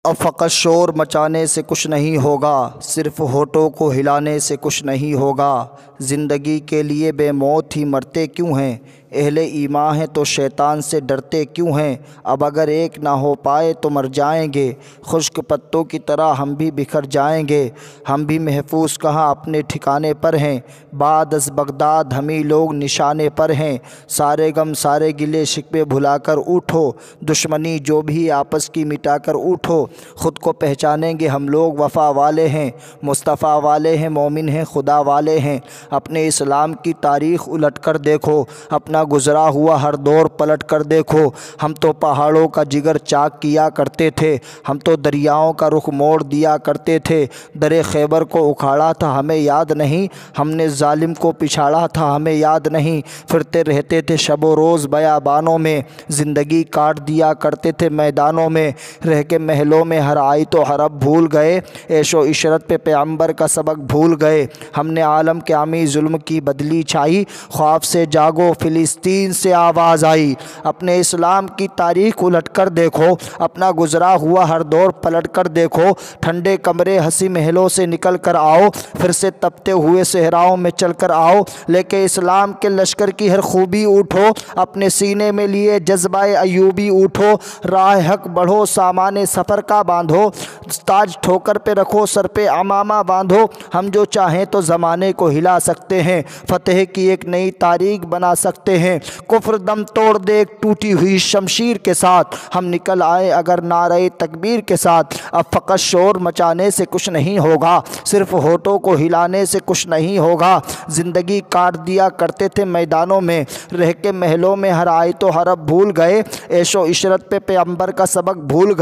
اب فقط شور مچانے سے کچھ نہیں ہوگا، صرف ہونٹوں کو ہلانے سے کچھ نہیں ہوگا۔ زندگی کے لیے بے موت ہی مرتے کیوں ہیں؟ اہل ایمان ہیں تو شیطان سے ڈرتے کیوں ہیں؟ اب اگر ایک نہ ہو پائے تو مر جائیں گے، خشک پتوں کی طرح ہم بھی بکھر جائیں گے۔ ہم بھی محفوظ کہاں اپنے ٹھکانے پر ہیں، بعد از بغداد ہمیں لوگ نشانے پر ہیں۔ سارے غم سارے گلے شکوے بھلا کر اٹھو، دشمنی جو بھی آپس کی مٹا کر اٹھو۔ خود کو پہچانیں گے ہم لوگ وفا والے ہیں، مصطفیٰ والے ہیں، مومن ہیں، خدا والے ہیں۔ اپنے اسلام کی تاریخ الٹ کر دیکھو، اپنا گزرا ہوا ہر دور پلٹ کر دیکھو۔ ہم تو پہاڑوں کا جگر چاک کیا کرتے تھے، ہم تو دریاؤں کا رخ موڑ دیا کرتے تھے۔ در خیبر کو اکھاڑا تھا ہمیں یاد نہیں، ہم نے ظالم کو پچھاڑا تھا ہمیں یاد نہیں۔ پھرتے رہتے تھے شب و روز بیابانوں میں، زندگی کاٹ دیا کرتے تھے میدانوں میں۔ رہ کے محلوں میں ہر آیت و حرف بھول گئے، عیش و عشرت پہ پیغمبر کا سبق بھول گئے۔ ہم نے عالم کے عامی ظلم کی بدلی چھائی، خواب سے جاگو فلسطین سے آواز آئی۔ اپنے اسلام کی تاریخ الٹ کر دیکھو، اپنا گزرا ہوا ہر دور پلٹ کر دیکھو۔ ٹھنڈے کمرے ہنسی محلوں سے نکل کر آؤ، پھر سے تپتے ہوئے صحراؤں میں چل کر آؤ۔ لے کے اسلام کے لشکر کی ہر خوبی اٹھو، اپنے سینے میں لیے جذبہ ایوبی اٹھو۔ راہ حق بڑھو، سامان سفر کا باندھو، تاج ٹھوکر پہ رکھو، سر پہ عمامہ باندھو۔ ہم جو چاہیں تو زمانے کو ہلا سکتے ہیں، فتح کی ایک نئی تاریخ بنا سکتے ہیں۔ کفر دم توڑ دے ایک ٹوٹی ہوئی شمشیر کے ساتھ، ہم نکل آئے اگر نعرہ تکبیر کے ساتھ۔ اب فقط شور مچانے سے کچھ نہیں ہوگا، صرف ہونٹوں کو ہلانے سے کچھ نہیں ہوگا۔ زندگی کاٹ دیا کرتے تھے میدانوں میں، رہ کے محلوں میں ہر آیت و حرف بھول گئے، عیش و عشرت پہ پیغمبر کا سبق بھول گئے۔